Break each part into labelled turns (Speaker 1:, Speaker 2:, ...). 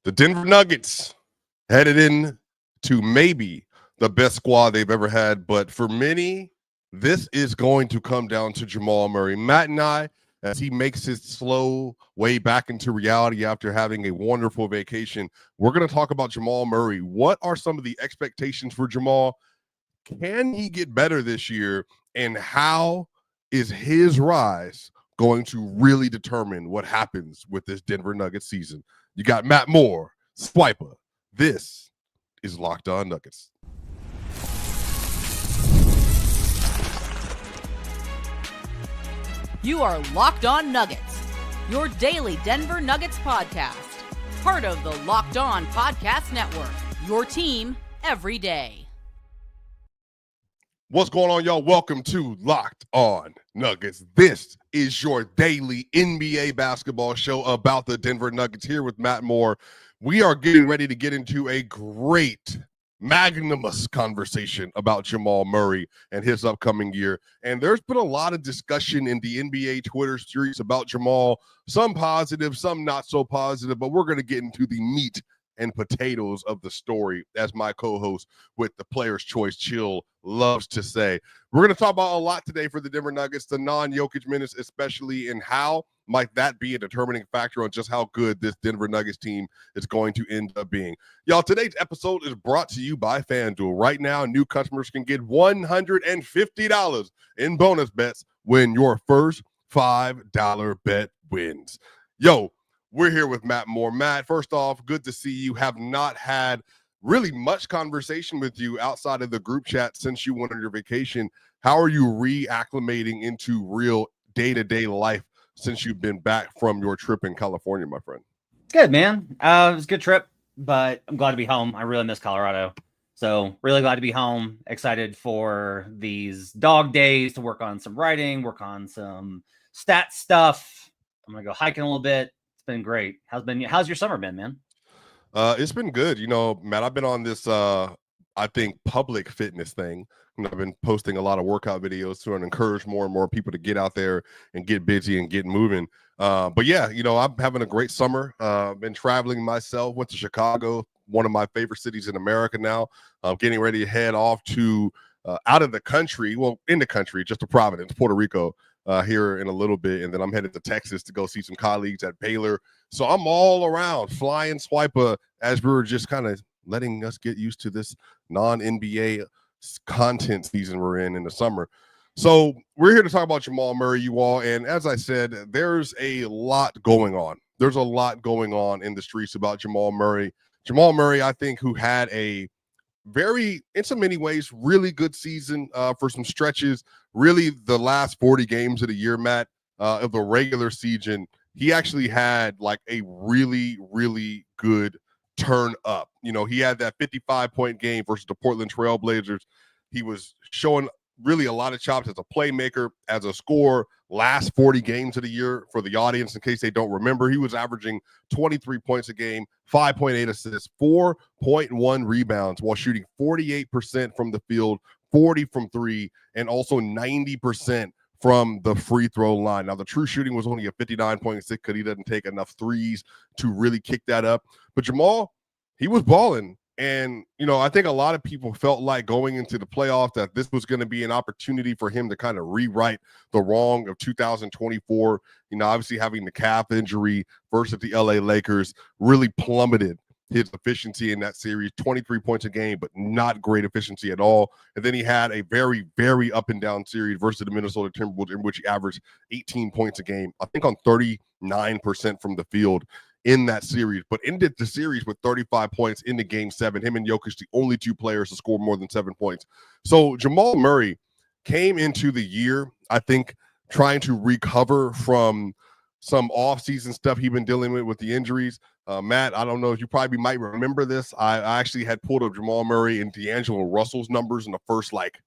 Speaker 1: The Denver Nuggets headed in to maybe the best squad they've ever had. But for many, this is going to come down to Jamal Murray. Matt and I, as he makes his slow way back into reality after having a wonderful vacation, we're going to talk about Jamal Murray. What are some of the expectations for Jamal? Can he get better this year? And how is his rise going to really determine what happens with this Denver Nuggets season? You got Matt Moore, Swipa. This is Locked On Nuggets.
Speaker 2: You are Locked On Nuggets, your daily Denver Nuggets podcast. Part of the Locked On Podcast Network, your team every day.
Speaker 1: What's going on, y'all? Welcome to Locked On Nuggets. This is your daily NBA basketball show about the Denver Nuggets here with Matt Moore. We are getting ready to get into a great, magnanimous conversation about Jamal Murray and his upcoming year. And there's been a lot of discussion in the NBA Twitter streets about Jamal, some positive, some not so positive, but we're going to get into the meat and potatoes of the story, as my co-host with the Player's Choice Chill loves to say. We're going to talk about a lot today for the Denver Nuggets, the non-Jokic minutes especially, and how might that be a determining factor on just how good this Denver Nuggets team is going to end up being. Y'all, today's episode is brought to you by FanDuel. Right now, new customers can get $150 in bonus bets when your first $5 bet wins. Yo, we're here with Matt Moore. Matt, first off, good to see you. Have not had really much conversation with you outside of the group chat since you went on your vacation. How are you reacclimating into real day-to-day life since you've been back from your trip in California, my friend?
Speaker 3: Good, man. It was a good trip, but I'm glad to be home. I really miss Colorado. So really glad to be home. Excited for these dog days to work on some writing, work on some stat stuff. I'm going to go hiking a little bit. It's been great. How's your summer been, man?
Speaker 1: It's been good. You know, Matt, I've been on this, I think, public fitness thing. I've been posting a lot of workout videos to encourage more and more people to get out there and get busy and get moving. But yeah, you know, I'm having a great summer. Been traveling myself, went to Chicago, one of my favorite cities in America now. I'm getting ready to head off to out of the country, well, in the country, just to Providence, Puerto Rico, here in a little bit. And then I'm headed to Texas to go see some colleagues at Baylor. So I'm all around flying Swipa as we were just kind of letting us get used to this non-NBA content season we're in the summer. So we're here to talk about Jamal Murray, you all. And as I said, there's a lot going on. There's a lot going on in the streets about Jamal Murray. Jamal Murray, I think, who had a very, in so many ways, really good season for some stretches. Really, the last 40 games of the year, Matt, of the regular season, he actually had like a really, really good turn up. You know, he had that 55-point game versus the Portland Trail Blazers. He was showing really a lot of chops as a playmaker, as a scorer. Last 40 games of the year, for the audience, in case they don't remember, he was averaging 23 points a game, 5.8 assists, 4.1 rebounds, while shooting 48% from the field, 40 from three, and also 90% from the free throw line. Now, the true shooting was only a 59.6 because he doesn't take enough threes to really kick that up. But Jamal, he was balling. And, you know, I think a lot of people felt like going into the playoffs that this was going to be an opportunity for him to kind of rewrite the wrong of 2024. You know, obviously having the calf injury versus the LA Lakers really plummeted his efficiency in that series, 23 points a game, but not great efficiency at all. And then he had a very, very up and down series versus the Minnesota Timberwolves, in which he averaged 18 points a game, I think on 39% from the field in that series, but ended the series with 35 points in the game 7. Him and Jokic, the only two players to score more than 7 points. So Jamal Murray came into the year, I think, trying to recover from some offseason stuff he'd been dealing with the injuries. Matt, I don't know if you probably might remember this. I actually had pulled up Jamal Murray and D'Angelo Russell's numbers in the first like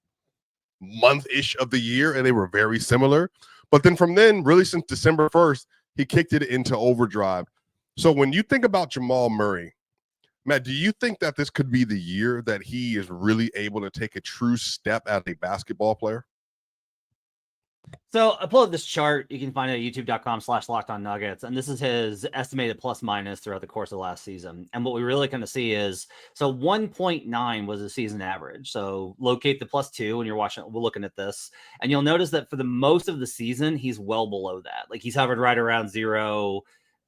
Speaker 1: month-ish of the year, and they were very similar. But then from then, really since December 1st, he kicked it into overdrive. So when you think about Jamal Murray, Matt, do you think that this could be the year that he is really able to take a true step as a basketball player?
Speaker 3: So I pulled up this chart. You can find it at youtube.com/LockedOnNuggets. And this is his estimated plus minus throughout the course of last season. And what we really kind of see is, so 1.9 was the season average. So locate the +2 when you're watching, we're looking at this. And you'll notice that for the most of the season, he's well below that. Like he's hovered right around 0,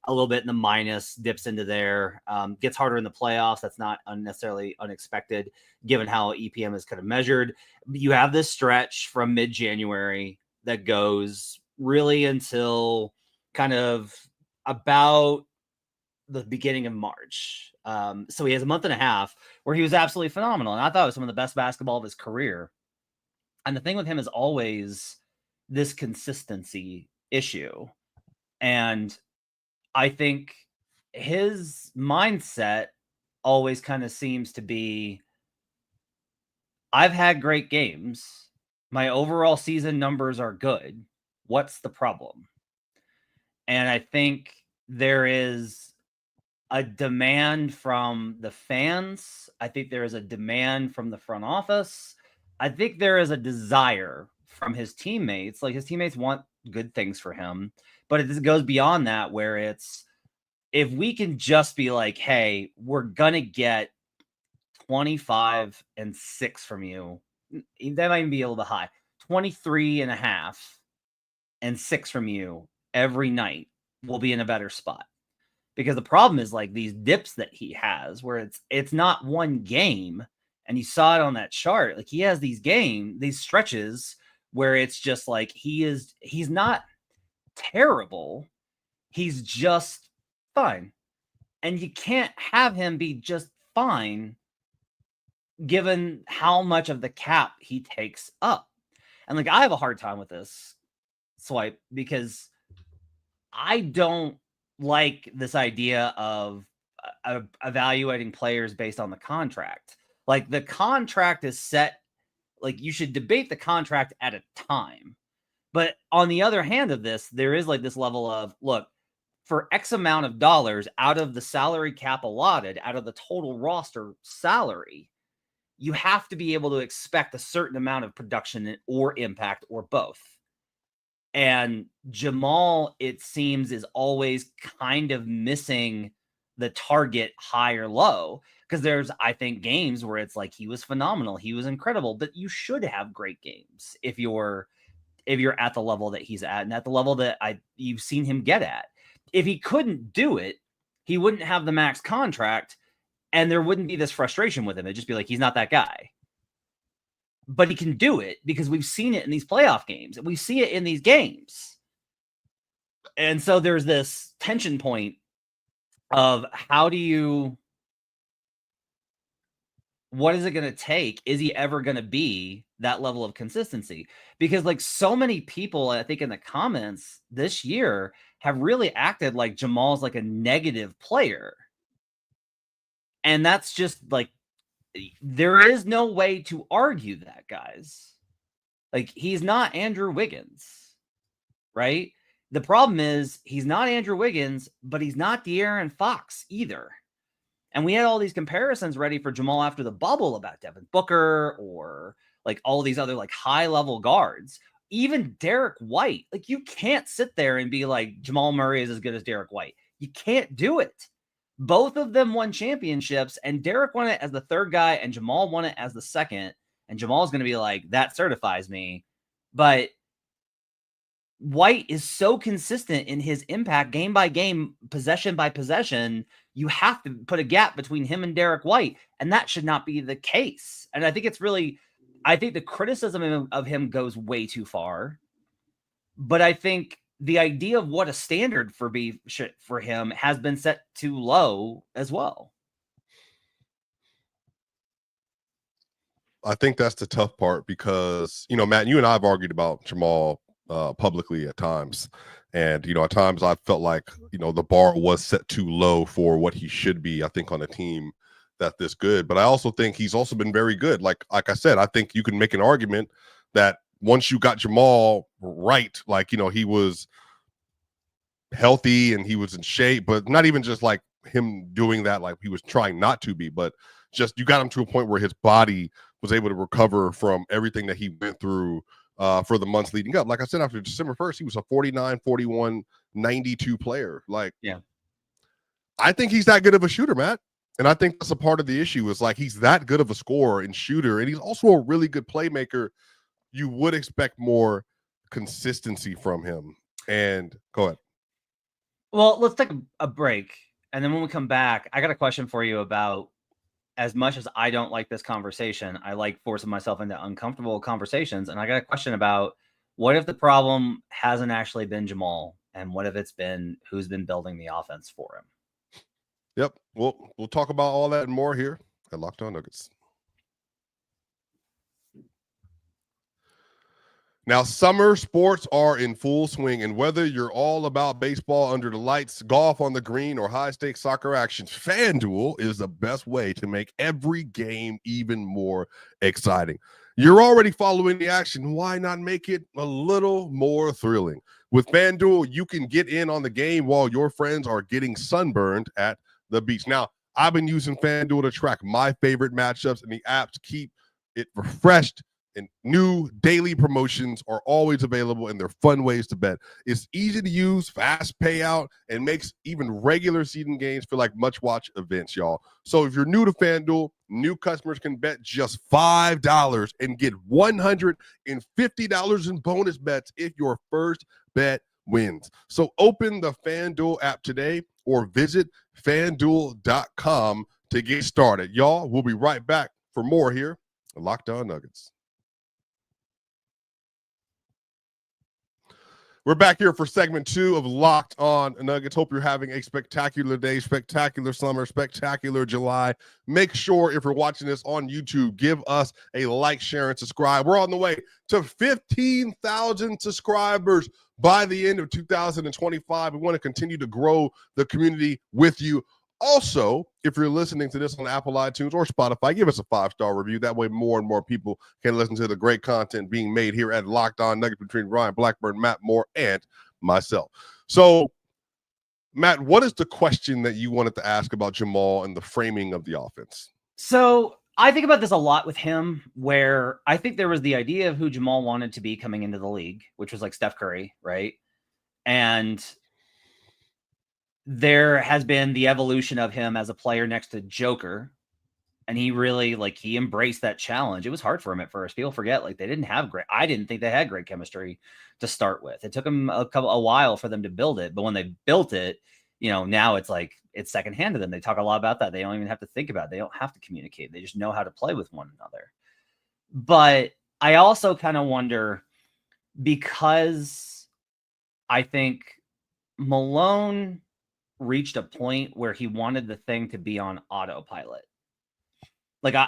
Speaker 3: a little bit in the minus, dips into there, gets harder in the playoffs. That's not necessarily unexpected given how EPM is kind of measured. You have this stretch from mid-January that goes really until kind of about the beginning of March. So he has a month and a half where he was absolutely phenomenal. And I thought it was some of the best basketball of his career. And the thing with him is always this consistency issue. And I think his mindset always kind of seems to be, I've had great games. My overall season numbers are good. What's the problem? And I think there is a demand from the fans. I think there is a demand from the front office. I think there is a desire from his teammates. Like his teammates want good things for him, but it goes beyond that where it's, if we can just be like, hey, we're going to get 25 and 6 from you. That might even be a little bit high. 23.5 and 6 from you every night, will be in a better spot. Because the problem is like these dips that he has where it's not one game. And you saw it on that chart. Like he has these stretches where it's just like he's not terrible. He's just fine. And you can't have him be just fine given how much of the cap he takes up. And like I have a hard time with this Swipe because I don't like this idea of evaluating players based on the contract. Like the contract is set, like you should debate the contract at a time. But on the other hand of this, there is like this level of, look, for X amount of dollars out of the salary cap allotted, out of the total roster salary, you have to be able to expect a certain amount of production or impact or both. And Jamal, it seems, is always kind of missing the target high or low. Because there's, I think, games where it's like he was phenomenal, he was incredible, but you should have great games if you're at the level that he's at and at the level that you've seen him get at. If he couldn't do it, he wouldn't have the max contract, and there wouldn't be this frustration with him. It'd just be like, he's not that guy. But he can do it because we've seen it in these playoff games. We see it in these games. And so there's this tension point of what is it going to take? Is he ever going to be that level of consistency? Because like so many people, I think in the comments this year have really acted like Jamal's like a negative player. And that's just like, there is no way to argue that, guys. Like he's not Andrew Wiggins, right? The problem is he's not Andrew Wiggins, but he's not De'Aaron Fox either. And we had all these comparisons ready for Jamal after the bubble about Devin Booker or like all these other like high level guards, even Derek White. Like you can't sit there and be like Jamal Murray is as good as Derek White. You can't do it. Both of them won championships, and Derek won it as the third guy and Jamal won it as the second. And Jamal's going to be like, that certifies me. But White is so consistent in his impact game by game, possession by possession. You have to put a gap between him and Derek White, and that should not be the case. And I think I think the criticism of him goes way too far. But I think the idea of what a standard for him has been set too low as well.
Speaker 1: I think that's the tough part because, Matt, you and I have argued about Jamal publicly at times. And, at times I felt like, the bar was set too low for what he should be, I think, on a team that this good. But I also think he's also been very good. Like I said, I think you can make an argument that once you got Jamal right, like, he was healthy and he was in shape, but not even just like him doing that, like he was trying not to be, but just you got him to a point where his body was able to recover from everything that he went through for the months leading up. Like I said, after December 1st, he was a 49, 41, 92 player. Like,
Speaker 3: yeah,
Speaker 1: I think he's that good of a shooter, Matt. And I think that's a part of the issue is like he's that good of a scorer and shooter, and he's also a really good playmaker. You would expect more consistency from him. And go ahead.
Speaker 3: Well, let's take a break. And then when we come back, I got a question for you about, as much as I don't like this conversation, I like forcing myself into uncomfortable conversations. And I got a question about, what if the problem hasn't actually been Jamal? And what if it's been who's been building the offense for him?
Speaker 1: Yep. We'll talk about all that and more here at Locked On Nuggets. Now, summer sports are in full swing, and whether you're all about baseball under the lights, golf on the green, or high-stakes soccer action, FanDuel is the best way to make every game even more exciting. You're already following the action. Why not make it a little more thrilling? With FanDuel, you can get in on the game while your friends are getting sunburned at the beach. Now, I've been using FanDuel to track my favorite matchups, and the apps keep it refreshed, and new daily promotions are always available, and they're fun ways to bet. It's easy to use, fast payout, and makes even regular season games feel like much-watch events, y'all. So if you're new to FanDuel, new customers can bet just $5 and get $150 in bonus bets if your first bet wins. So open the FanDuel app today or visit FanDuel.com to get started. Y'all, we'll be right back for more here at Locked On Nuggets. We're back here for segment 2 of Locked On Nuggets. Hope you're having a spectacular day, spectacular summer, spectacular July. Make sure if you're watching this on YouTube, give us a like, share, and subscribe. We're on the way to 15,000 subscribers by the end of 2025. We want to continue to grow the community with you. Also, if you're listening to this on Apple iTunes or Spotify, give us a 5-star review. That way more and more people can listen to the great content being made here at Locked On Nuggets between Ryan Blackburn, Matt Moore, and myself. So, Matt, what is the question that you wanted to ask about Jamal and the framing of the offense?
Speaker 3: So I think about this a lot with him, where I think there was the idea of who Jamal wanted to be coming into the league, which was like Steph Curry, right? And there has been the evolution of him as a player next to Joker. And he really, he embraced that challenge. It was hard for him at first. People forget, they didn't have I didn't think they had great chemistry to start with. It took them a while for them to build it. But when they built it, now it's it's secondhand to them. They talk a lot about that. They don't even have to think about it. They don't have to communicate. They just know how to play with one another. But I also kind of wonder, because I think Malone reached a point where he wanted the thing to be on autopilot.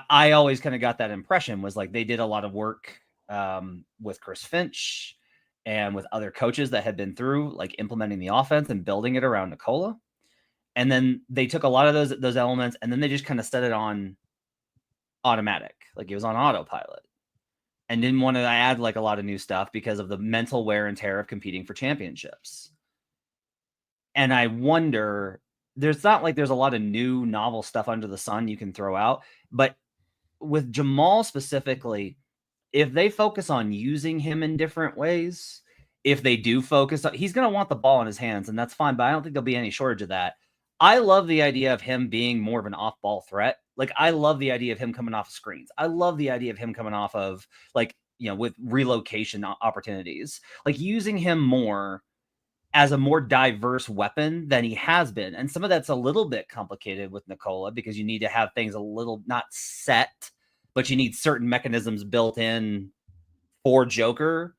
Speaker 3: I always kind of got that impression, was they did a lot of work with Chris Finch and with other coaches that had been through implementing the offense and building it around Nikola. And then they took a lot of those elements, and then they just kind of set it on automatic. It was on autopilot, and didn't want to add a lot of new stuff because of the mental wear and tear of competing for championships. And I wonder, there's not there's a lot of new novel stuff under the sun you can throw out, but with Jamal specifically, if they focus on using him in different ways, if they do focus on, he's going to want the ball in his hands, and that's fine, but I don't think there'll be any shortage of that. I love the idea of him being more of an off-ball threat. I love the idea of him coming off of screens. I love the idea of him coming off of with relocation opportunities, using him more as a more diverse weapon than he has been. And some of that's a little bit complicated with Nikola, because you need to have things a little not set, but you need certain mechanisms built in for Joker.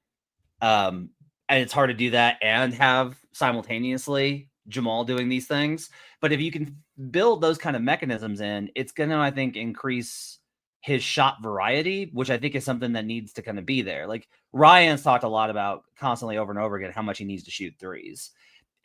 Speaker 3: And it's hard to do that and have simultaneously Jamal doing these things. But if you can build those kind of mechanisms in, it's going to, I think, increase his shot variety, which I think is something that needs to kind of be there. Ryan's talked a lot about constantly over and over again how much he needs to shoot threes.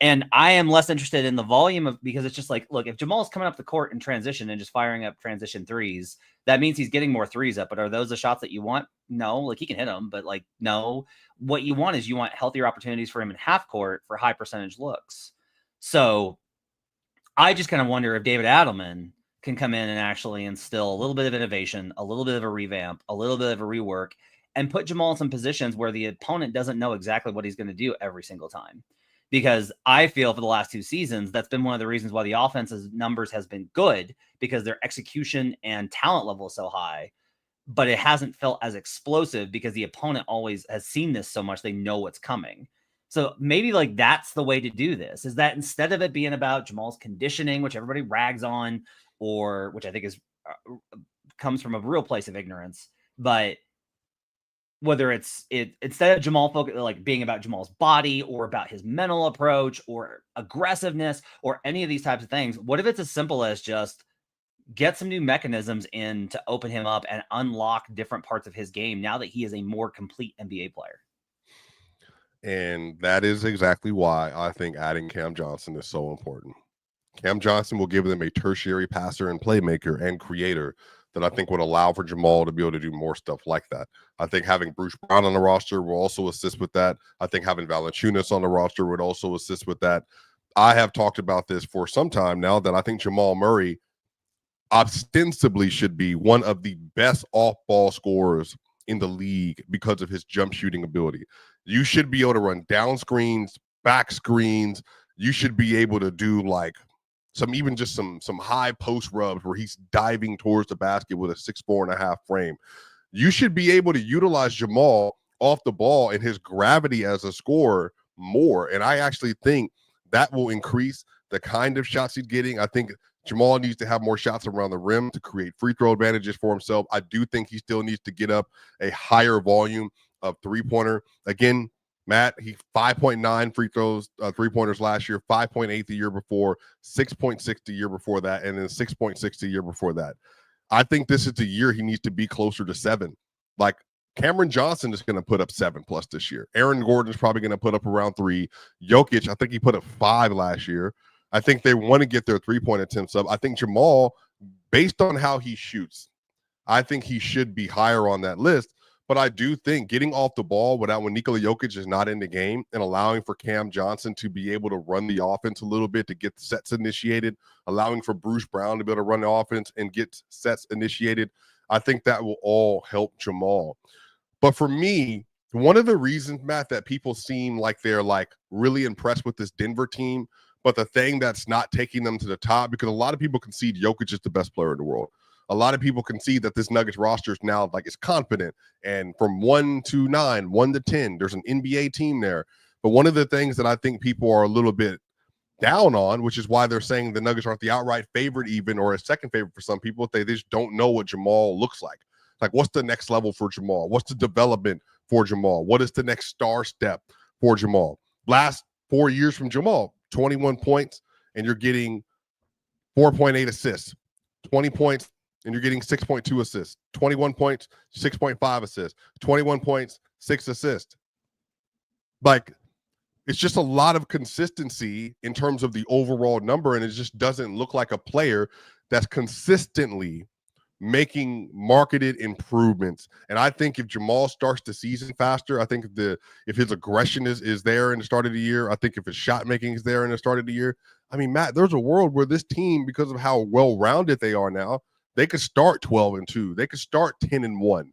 Speaker 3: And I am less interested in the volume of, because it's just look, if Jamal's coming up the court in transition and just firing up transition threes, that means he's getting more threes up. But are those the shots that you want? No, he can hit them, but no. What you want is you want healthier opportunities for him in half court for high percentage looks. So I just kind of wonder if David Adelman can come in and actually instill a little bit of innovation, a little bit of a revamp, a little bit of a rework, and put Jamal in some positions where the opponent doesn't know exactly what he's going to do every single time. Because I feel for the last 2 seasons, that's been one of the reasons why the offense's numbers has been good, because their execution and talent level is so high, but it hasn't felt as explosive because the opponent always has seen this so much, they know what's coming. So maybe like that's the way to do this, is that instead of it being about Jamal's conditioning, which everybody rags on, or which I think is comes from a real place of ignorance, but whether it's instead of Jamal focus, like being about Jamal's body or about his mental approach or aggressiveness or any of these types of things, what if it's as simple as just get some new mechanisms in to open him up and unlock different parts of his game now that he is a more complete NBA player?
Speaker 1: And that is exactly why I think adding Cam Johnson is so important. Cam Johnson will give them a tertiary passer and playmaker and creator that I think would allow for Jamal to be able to do more stuff like that. I think having Bruce Brown on the roster will also assist with that. I think having Valanciunas on the roster would also assist with that. I have talked about this for some time now, that I think Jamal Murray ostensibly should be one of the best off-ball scorers in the league because of his jump shooting ability. You should be able to run down screens, back screens. You should be able to do like some high post rubs where he's diving towards the basket with a 6'4.5" frame. You should be able to utilize Jamal off the ball and his gravity as a scorer more. And I actually think that will increase the kind of shots he's getting. I think Jamal needs to have more shots around the rim to create free throw advantages for himself. I do think he still needs to get up a higher volume of three-pointer. Again, Matt, he 5.9 free throws, three-pointers last year, 5.8 the year before, 6.6 the year before that, and then 6.6 the year before that. I think this is the year he needs to be closer to 7. Like, Cameron Johnson is going to put up 7+ this year. Aaron Gordon is probably going to put up around 3. Jokic, I think he put up 5 last year. I think they want to get their three-point attempts up. I think Jamal, based on how he shoots, I think he should be higher on that list. But I do think getting off the ball when Nikola Jokic is not in the game and allowing for Cam Johnson to be able to run the offense a little bit to get sets initiated, allowing for Bruce Brown to be able to run the offense and get sets initiated, I think that will all help Jamal. But for me, one of the reasons, Matt, that people seem like they're like really impressed with this Denver team, but the thing that's not taking them to the top, because a lot of people concede Jokic is the best player in the world. A lot of people concede that this Nuggets roster is now like it's confident. And from 1 to 9, 1 to 10, there's an NBA team there. But one of the things that I think people are a little bit down on, which is why they're saying the Nuggets aren't the outright favorite even, or a second favorite for some people, they just don't know what Jamal looks like. Like, what's the next level for Jamal? What's the development for Jamal? What is the next star step for Jamal? Last 4 years from Jamal, 21 points, and you're getting 4.8 assists, 20 points, and you're getting 6.2 assists, 21 points, 6.5 assists, 21 points, 6 assists. Like, it's just a lot of consistency in terms of the overall number, and it just doesn't look like a player that's consistently making marketed improvements. And I think if Jamal starts the season faster, I think if his aggression is there in the start of the year, I think if his shot making is there in the start of the year, I mean, Matt, there's a world where this team, because of how well-rounded they are now, they could start 12-2. They could start 10-1.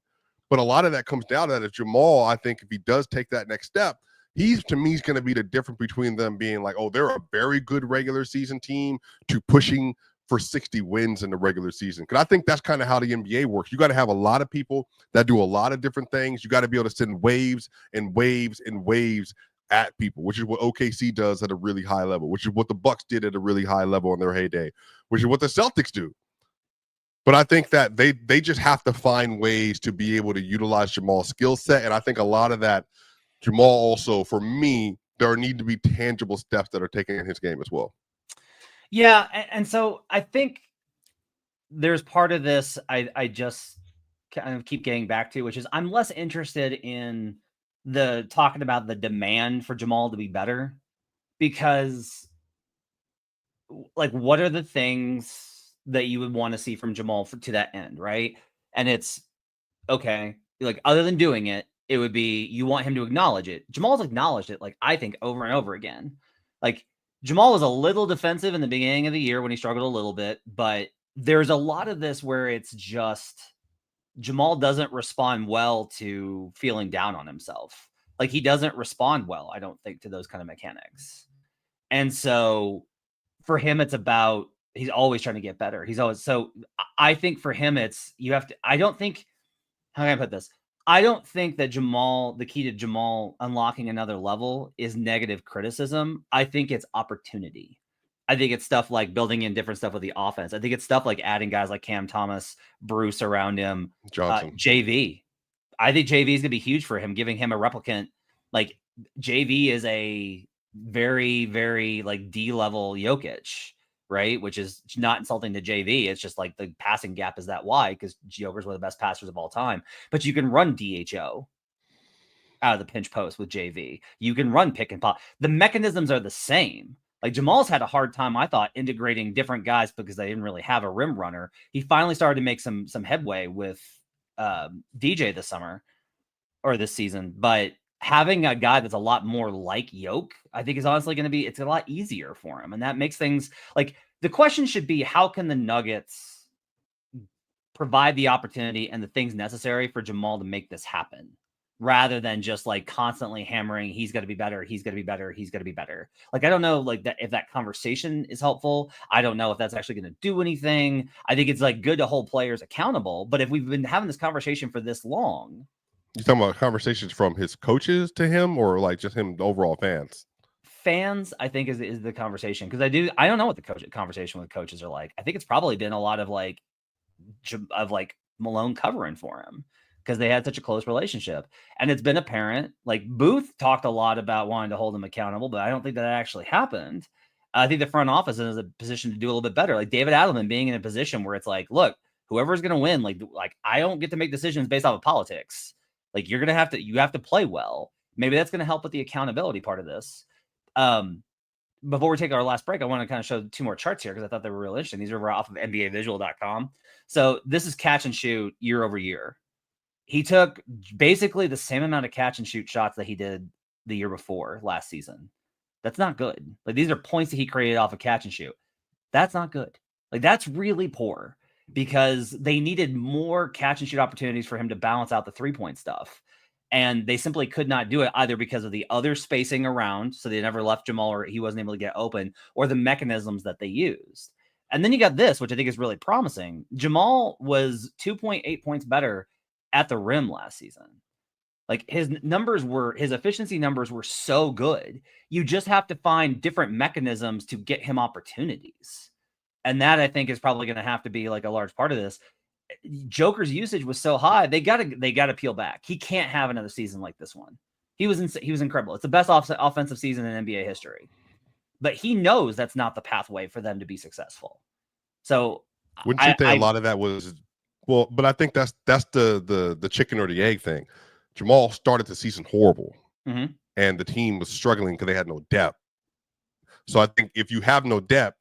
Speaker 1: But a lot of that comes down to that. If Jamal, I think if he does take that next step, to me, he's going to be the difference between them being like, oh, they're a very good regular season team to pushing for 60 wins in the regular season. Because I think that's kind of how the NBA works. You got to have a lot of people that do a lot of different things. You got to be able to send waves and waves and waves at people, which is what OKC does at a really high level, which is what the Bucks did at a really high level in their heyday, which is what the Celtics do. But I think that they just have to find ways to be able to utilize Jamal's skill set. And I think a lot of that, Jamal also, for me, there need to be tangible steps that are taken in his game as well.
Speaker 3: Yeah, and so I think there's part of this I just kind of keep getting back to, which is I'm less interested in the talking about the demand for Jamal to be better, because like, what are the things that you would want to see from Jamal to that end, right? And it's okay, like, other than doing it, it would be you want him to acknowledge it. Jamal's acknowledged it, like, I think over and over again. Like, Jamal was a little defensive in the beginning of the year when he struggled a little bit, but there's a lot of this where it's just Jamal doesn't respond well to feeling down on himself. Like, he doesn't respond well, I don't think, to those kind of mechanics. And so for him, it's about, he's always trying to get better. He's always, so I think for him, it's, you have to, I don't think, how can I put this? I don't think that the key to Jamal unlocking another level is negative criticism. I think it's opportunity. I think it's stuff like building in different stuff with the offense. I think it's stuff like adding guys like Cam Thomas, Bruce around him,
Speaker 1: Johnson,
Speaker 3: JV. I think JV is going to be huge for him, giving him a replicant. Like, JV is a very, very like D-level Jokic, right? Which is not insulting to JV. It's just like the passing gap is that wide because Joker's one of the best passers of all time. But you can run DHO out of the pinch post with JV. You can run pick and pop. The mechanisms are the same. Like, Jamal's had a hard time, I thought, integrating different guys because they didn't really have a rim runner. He finally started to make some headway with DJ this summer or this season. But having a guy that's a lot more like Yoke, I think is honestly going to be, it's a lot easier for him. And that makes things like, the question should be, how can the Nuggets provide the opportunity and the things necessary for Jamal to make this happen? Rather than just like constantly hammering, he's got to be better, he's got to be better, he's got to be better. Like, I don't know, like, that if that conversation is helpful. I don't know if that's actually going to do anything. I think it's like good to hold players accountable. But if we've been having this conversation for this long,
Speaker 1: you talking about conversations from his coaches to him, or like just him, the overall fans?
Speaker 3: I think is the conversation, because I don't know what the conversation with coaches are like. I think it's probably been a lot of like Malone covering for him, because they had such a close relationship. And it's been apparent, like, Booth talked a lot about wanting to hold him accountable, but I don't think that actually happened. I think the front office is in a position to do a little bit better. Like David Adelman being in a position where it's like, look, whoever's going to win, like I don't get to make decisions based off of politics. Like, you have to play well. Maybe that's going to help with the accountability part of this. Before we take our last break, I want to kind of show 2 more charts here because I thought they were real interesting. These are off of NBAvisual.com. So this is catch and shoot year over year. He took basically the same amount of catch and shoot shots that he did the year before last season. That's not good. Like, these are points that he created off of catch and shoot. That's not good. Like, that's really poor, because they needed more catch and shoot opportunities for him to balance out the 3-point stuff. And they simply could not do it, either because of the other spacing around, so they never left Jamal, or he wasn't able to get open, or the mechanisms that they used. And then you got this, which I think is really promising. Jamal was 2.8 points better at the rim last season. Like, his efficiency numbers were so good. You just have to find different mechanisms to get him opportunities. And that, I think, is probably going to have to be like a large part of this. Joker's usage was so high, they got to peel back. He can't have another season like this one. He was incredible. It's the best offensive season in NBA history. But he knows that's not the pathway for them to be successful. So
Speaker 1: wouldn't you think a lot of that was, well, but I think that's the chicken or the egg thing. Jamal started the season horrible, and the team was struggling because they had no depth. So I think if you have no depth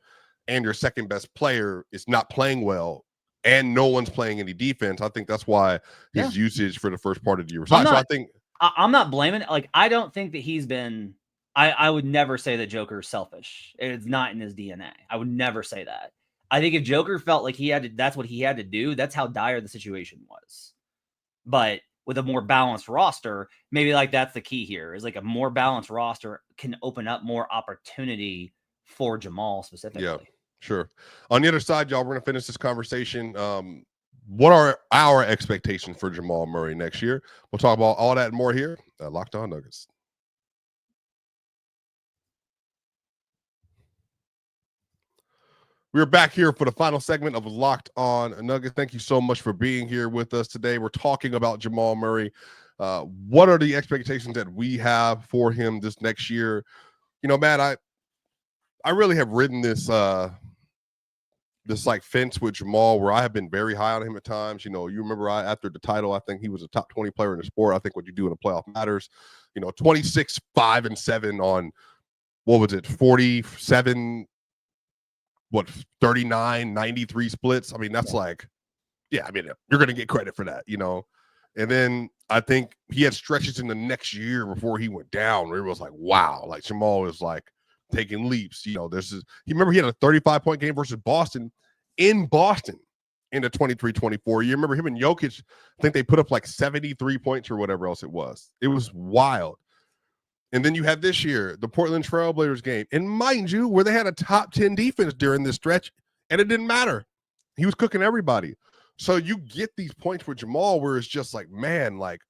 Speaker 1: and your second best player is not playing well and no one's playing any defense, I think that's why his usage for the first part of the year was high. So I think
Speaker 3: I'm not blaming it. Like, I don't think that he's been, I would never say that Joker is selfish. It's not in his DNA. I would never say that. I think if Joker felt like that's what he had to do, that's how dire the situation was. But with a more balanced roster, maybe like that's the key here, is like a more balanced roster can open up more opportunity for Jamal specifically.
Speaker 1: Yeah, sure. On the other side, y'all, we're going to finish this conversation. What are our expectations for Jamal Murray next year? We'll talk about all that and more here at Locked On Nuggets. We're back here for the final segment of Locked On Nuggets. Thank you so much for being here with us today. We're talking about Jamal Murray. What are the expectations that we have for him this next year? You know, Matt, I really have ridden this like fence with Jamal, where I have been very high on him at times. You know, you remember after the title, I think he was a top 20 player in the sport. I think what you do in the playoff matters. You know, 26, 5, and 7 on, what was it, 47, 39, 93 splits. I mean, that's like, yeah, I mean, you're going to get credit for that, you know? And then I think he had stretches in the next year before he went down where it was like, wow, like Jamal was like taking leaps. You know, you remember he had a 35-point game versus Boston in Boston in the 23-24. You remember him and Jokic, I think they put up like 73 points or whatever else it was. It was wild. And then you had this year, the Portland Trailblazers game. And mind you, where they had a top 10 defense during this stretch, and it didn't matter. He was cooking everybody. So you get these points with Jamal where it's just like, man, like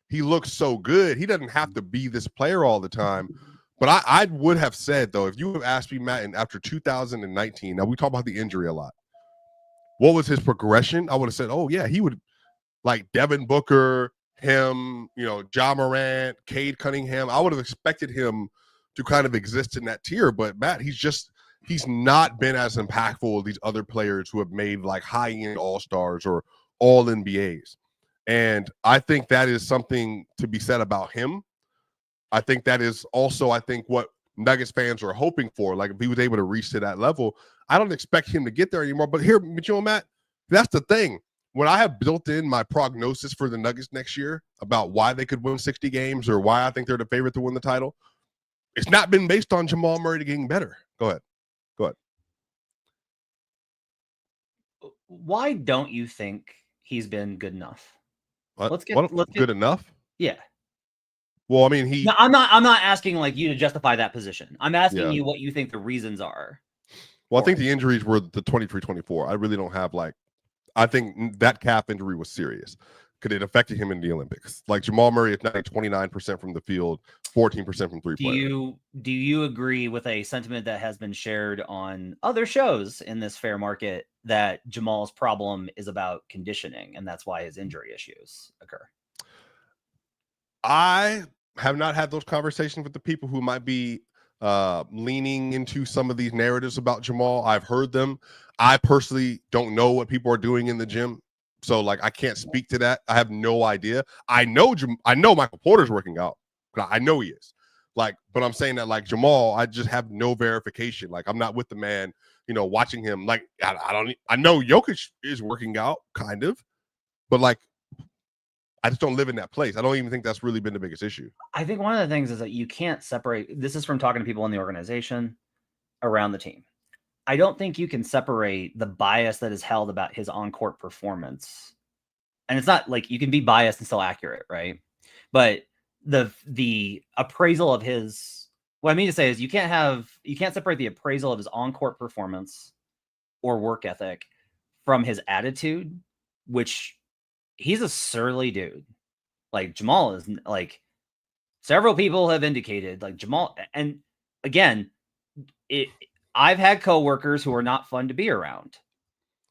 Speaker 1: he looks so good. He doesn't have to be this player all the time. But I would have said, though, if you have asked me, Matt, and after 2019, now we talk about the injury a lot. What was his progression? I would have said, oh, yeah, he would like Devin Booker, him, Ja Morant, Cade Cunningham. I would have expected him to kind of exist in that tier. But, Matt, he's not been as impactful as these other players who have made like high-end all-stars or all NBAs. And I think that is something to be said about him. I think that is also, what Nuggets fans are hoping for. Like if he was able to reach to that level, I don't expect him to get there anymore. But here, Matt, that's the thing. When I have built in my prognosis for the Nuggets next year about why they could win 60 games or why I think they're the favorite to win the title, it's not been based on Jamal Murray getting better. Go ahead.
Speaker 3: Why don't you think he's been good enough?
Speaker 1: Let's get good enough?
Speaker 3: Yeah.
Speaker 1: Well, I mean,
Speaker 3: No, I'm not asking like you to justify that position. I'm asking you what you think the reasons are.
Speaker 1: Well, I think the injuries were the 23-24. I really don't have I think that calf injury was serious. Could it affected him in the Olympics? Like Jamal Murray is now 29% from the field, 14% from three-pointers.
Speaker 3: Do you agree with a sentiment that has been shared on other shows in this fair market that Jamal's problem is about conditioning and that's why his injury issues occur?
Speaker 1: I have not had those conversations with the people who might be leaning into some of these narratives about Jamal. I've heard them. I personally don't know what people are doing in the gym. So I can't speak to that. I have no idea. I know Michael Porter's working out. I know he is. But I'm saying that Jamal, I just have no verification. I'm not with the man, watching him. I know Jokic is working out kind of, but I just don't live in that place. I don't even think that's really been the biggest issue.
Speaker 3: I think one of the things is that you can't separate. This is from talking to people in the organization around the team. I don't think you can separate the bias that is held about his on-court performance. And it's not like you can be biased and still accurate, right? But the appraisal of his, what I mean to say is you can't separate the appraisal of his on-court performance or work ethic from his attitude, which he's a surly dude. Jamal is several people have indicated Jamal. And again, I've had coworkers who are not fun to be around.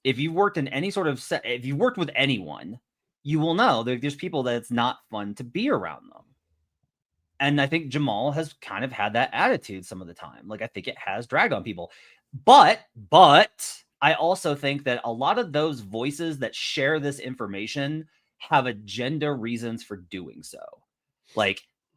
Speaker 3: If you've worked in any sort of if you've worked with anyone, you will know that there's people that it's not fun to be around them. And I think Jamal has kind of had that attitude some of the time. I think it has dragged on people. But I also think that a lot of those voices that share this information have agenda reasons for doing so.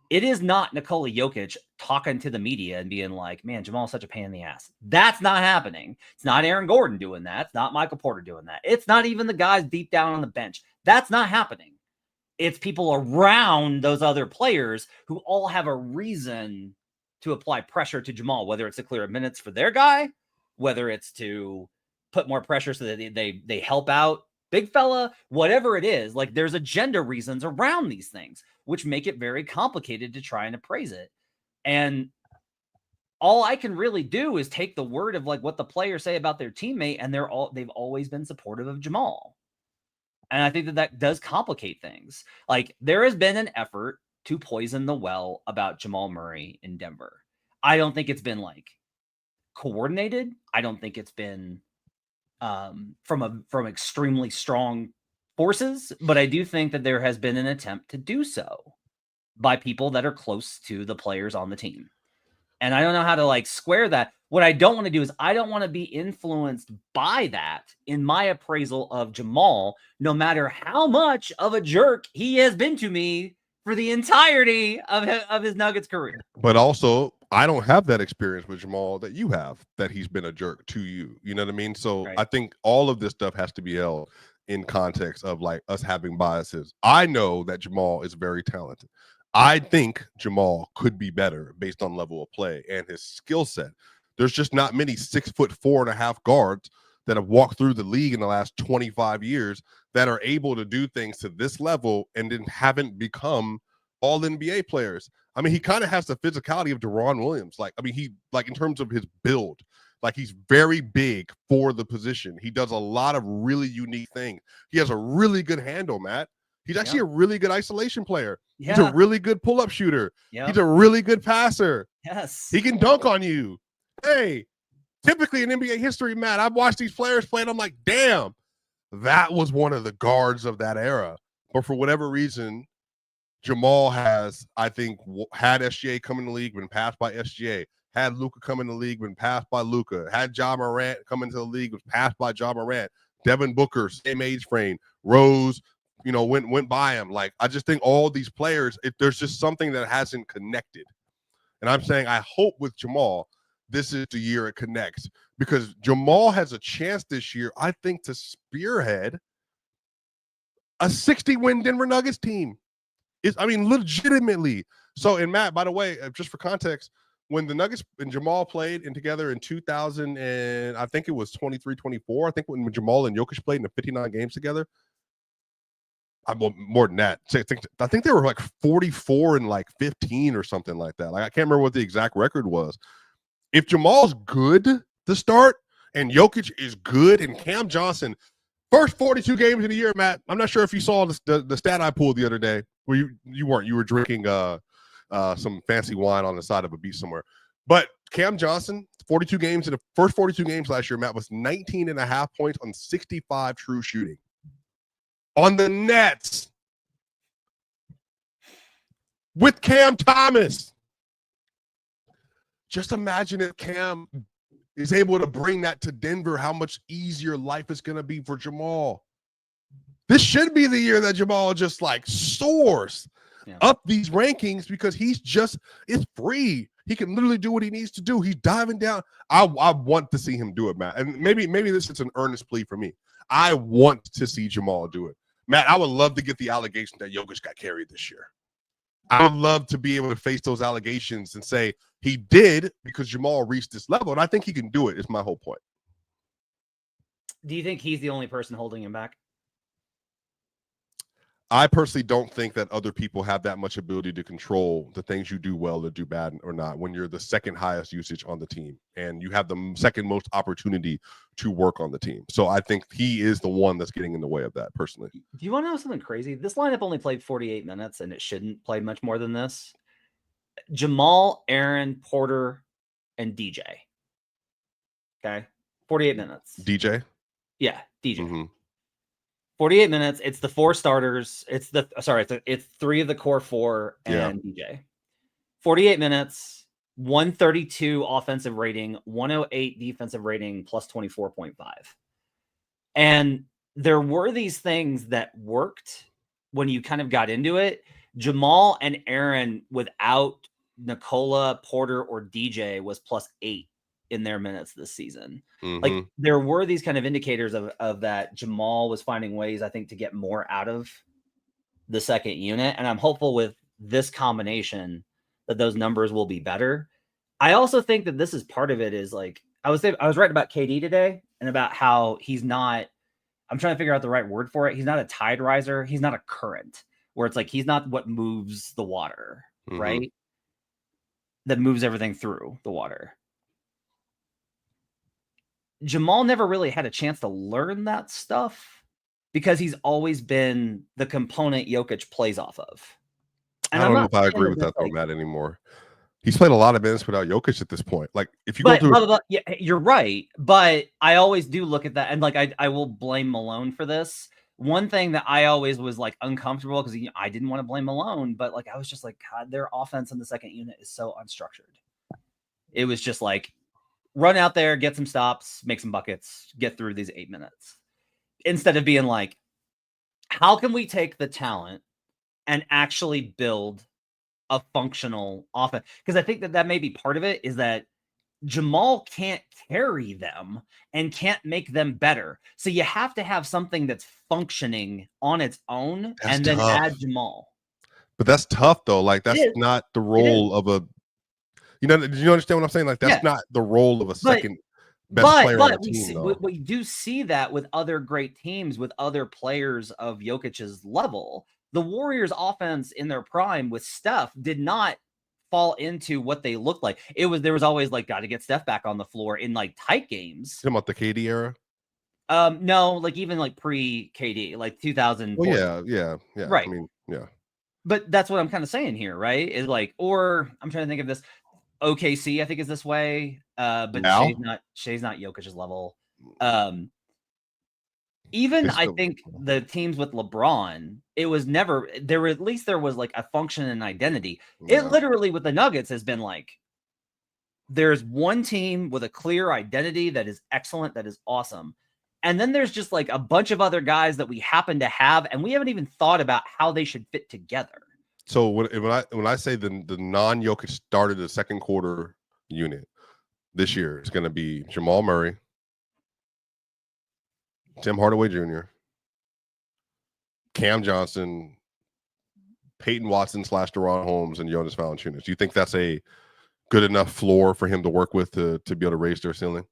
Speaker 3: It is not Nikola Jokic talking to the media and being like, man, Jamal's such a pain in the ass. That's not happening. It's not Aaron Gordon doing that. It's not Michael Porter doing that. It's not even the guys deep down on the bench. That's not happening. It's people around those other players who all have a reason to apply pressure to Jamal, whether it's to clear minutes for their guy, whether it's to put more pressure so that they help out big fella, whatever it is. There's agenda reasons around these things, which make it very complicated to try and appraise it. And all I can really do is take the word of what the players say about their teammate, and they've always been supportive of Jamal. And I think that does complicate things. There has been an effort to poison the well about Jamal Murray in Denver. I don't think it's been coordinated. I don't think it's been from extremely strong forces, but I do think that there has been an attempt to do so by people that are close to the players on the team. And I don't know how to square that. What I don't want to do is I don't want to be influenced by that in my appraisal of Jamal, no matter how much of a jerk he has been to me for the entirety of his Nuggets career.
Speaker 1: But also, I don't have that experience with Jamal that you have, that he's been a jerk to you. You know what I mean? So right. I think all of this stuff has to be held in context of us having biases. I know that Jamal is very talented. I think Jamal could be better based on level of play and his skill set. There's just not many 6'4.5" guards that have walked through the league in the last 25 years that are able to do things to this level and then haven't become all NBA players. I mean, he kind of has the physicality of Deron Williams. Like, I mean, he like in terms of his build, like he's very big for the position. He does a lot of really unique things. He has a really good handle, Matt. He's actually a really good isolation player. He's a really good pull-up shooter. He's a really good passer.
Speaker 3: Yes.
Speaker 1: He can dunk on you. Hey, typically in NBA history, Matt, I've watched these players play and I'm like, damn, that was one of the guards of that era. But for whatever reason, Jamal has, I think, had SGA come in the league, been passed by SGA. Had Luka come in the league, been passed by Luka. Had Ja Morant come into the league, was passed by Ja Morant. Devin Booker, same age frame. Rose, went by him. Like, I just think all these players, there's just something that hasn't connected. And I'm saying I hope with Jamal, this is the year it connects. Because Jamal has a chance this year, I think, to spearhead a 60-win Denver Nuggets team. Legitimately. So, and Matt, by the way, just for context, when the Nuggets and Jamal played together in 2000 and I think it was 23-24, I think when Jamal and Jokic played in the 59 games together, more than that. I think they were like 44 and like 15 or something like that. Like, I can't remember what the exact record was. If Jamal's good to start and Jokic is good and Cam Johnson, first 42 games of the year, Matt, I'm not sure if you saw the stat I pulled the other day. Well, you weren't. You were drinking some fancy wine on the side of a beach somewhere. But Cam Johnson, 42 games in the first 42 games last year, Matt, was 19.5 points on 65 true shooting. On the Nets. With Cam Thomas. Just imagine if Cam is able to bring that to Denver, how much easier life is going to be for Jamal. This should be the year that Jamal just like soars up these rankings because it's free. He can literally do what he needs to do. He's diving down. I want to see him do it, Matt. And maybe this is an earnest plea for me. I want to see Jamal do it. Matt, I would love to get the allegation that Jokic got carried this year. I would love to be able to face those allegations and say he did because Jamal reached this level. And I think he can do it, is my whole point.
Speaker 3: Do you think he's the only person holding him back?
Speaker 1: I personally don't think that other people have that much ability to control the things you do well or do bad or not when you're the second highest usage on the team and you have the second most opportunity to work on the team. So I think he is the one that's getting in the way of that personally.
Speaker 3: Do you want to know something crazy? This lineup only played 48 minutes and it shouldn't play much more than this. Jamal, Aaron, Porter, and DJ. Okay. 48 minutes.
Speaker 1: DJ?
Speaker 3: Yeah, DJ.
Speaker 1: Mm-hmm.
Speaker 3: 48 minutes. It's the four starters. It's three of the core four and DJ. 48 minutes, 132 offensive rating, 108 defensive rating, plus 24.5. And there were these things that worked when you kind of got into it. Jamal and Aaron without Nikola, Porter, or DJ was plus 8 in their minutes this season. Mm-hmm. Like there were these kind of indicators of that Jamal was finding ways, I think, to get more out of the second unit. And I'm hopeful with this combination that those numbers will be better. I also think that this is part of it is like, I was writing about KD today and about how he's not, I'm trying to figure out the right word for it. He's not a tide riser. He's not a current where it's like, he's not what moves the water, right? That moves everything through the water. Jamal never really had a chance to learn that stuff because he's always been the component Jokic plays off of. And
Speaker 1: I don't know if I agree with that though, Matt, anymore. He's played a lot of minutes without Jokic at this point. Like if you go through,
Speaker 3: yeah, you're right. But I always do look at that, and like I will blame Malone for this. One thing that I always was like uncomfortable because I didn't want to blame Malone, but like I was just like, God, their offense in the second unit is so unstructured. It was just like, run out there, get some stops, make some buckets, get through these 8 minutes. Instead of being like, how can we take the talent and actually build a functional offense? Because I think that may be part of it is that Jamal can't carry them and can't make them better. So you have to have something that's functioning on its own and then add Jamal.
Speaker 1: But that's tough though. Like that's not the role of a, do you understand what I'm saying? Like that's not the role of a second best player on the
Speaker 3: we
Speaker 1: team,
Speaker 3: see,
Speaker 1: though.
Speaker 3: we do see that with other great teams, with other players of Jokic's level. The Warriors' offense in their prime with Steph did not fall into what they looked like. There was always like, got to get Steph back on the floor in like tight games.
Speaker 1: Talking about the KD era?
Speaker 3: No, like even like pre KD, like 2000.
Speaker 1: Well, yeah.
Speaker 3: Right.
Speaker 1: I mean, yeah.
Speaker 3: But that's what I'm kind of saying here, right? Is like, or I'm trying to think of this. OKC, I think, is this way. But
Speaker 1: Now?
Speaker 3: Shea's not Jokic's level. Even I think the teams with LeBron, it was never there. At least there was like a function and identity.
Speaker 1: Yeah.
Speaker 3: It literally with the Nuggets has been like, there's one team with a clear identity that is excellent, that is awesome. And then there's just like a bunch of other guys that we happen to have, and we haven't even thought about how they should fit together.
Speaker 1: So when I say the non-Jokic started the second quarter unit this year, it's going to be Jamal Murray, Tim Hardaway Jr., Cam Johnson, Peyton Watson / Deron Holmes, and Jonas Valanciunas. Do you think that's a good enough floor for him to work with to be able to raise their ceiling?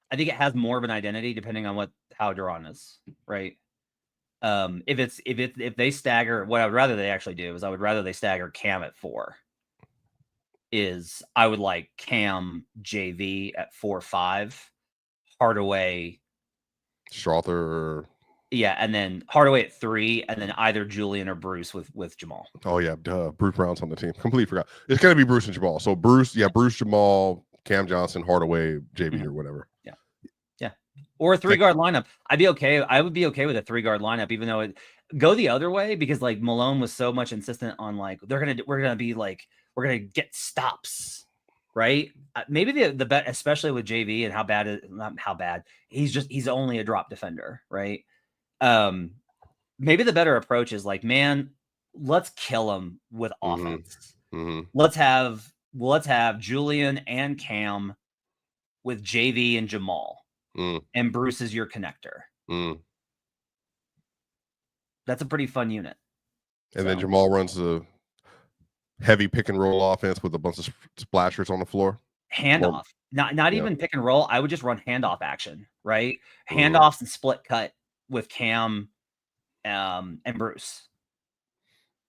Speaker 3: I think it has more of an identity depending on how Deron is, right? If they stagger, what I would rather they actually do is I would rather they stagger Cam at 4. I would like Cam JV at 4-5, Hardaway,
Speaker 1: Strother,
Speaker 3: yeah, and then Hardaway at 3, and then either Julian or Bruce with Jamal.
Speaker 1: Oh yeah, Bruce Brown's on the team. Completely forgot. It's gonna be Bruce and Jamal. So Bruce, Jamal, Cam Johnson, Hardaway, JV, or whatever.
Speaker 3: Yeah, or a 3-guard lineup. I would be okay with a 3-guard lineup, even though it go the other way, because like Malone was so much insistent on like we're gonna get stops, right? Maybe the bet, especially with JV and not how bad he's only a drop defender, right? Maybe the better approach is like, man, let's kill him with offense.
Speaker 1: Mm-hmm.
Speaker 3: Let's have Julian and Cam with JV and Jamal, and Bruce is your connector. That's a pretty fun unit.
Speaker 1: And then Jamal runs the heavy pick and roll offense with a bunch of splashers on the floor.
Speaker 3: Handoff, not even pick and roll. I would just run handoff action, right? Handoffs and split cut with Cam and Bruce,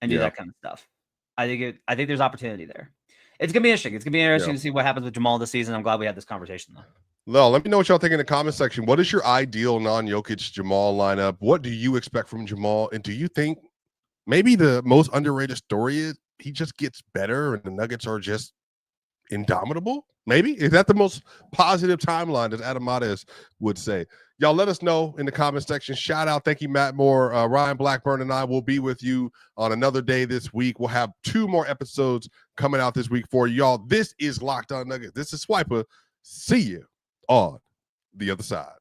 Speaker 3: and do that kind of stuff. I think there's opportunity there. It's gonna be interesting. It's gonna be interesting to see what happens with Jamal this season. I'm glad we had this conversation though.
Speaker 1: Well, let me know what y'all think in the comment section. What is your ideal non-Jokic Jamal lineup? What do you expect from Jamal? And do you think maybe the most underrated story is he just gets better and the Nuggets are just indomitable? Maybe? Is that the most positive timeline, as Adam Mares would say? Y'all let us know in the comment section. Shout out. Thank you, Matt Moore. Ryan Blackburn and I will be with you on another day this week. We'll have 2 more episodes coming out this week for y'all. This is Locked On Nuggets. This is Swipa. See you on the other side.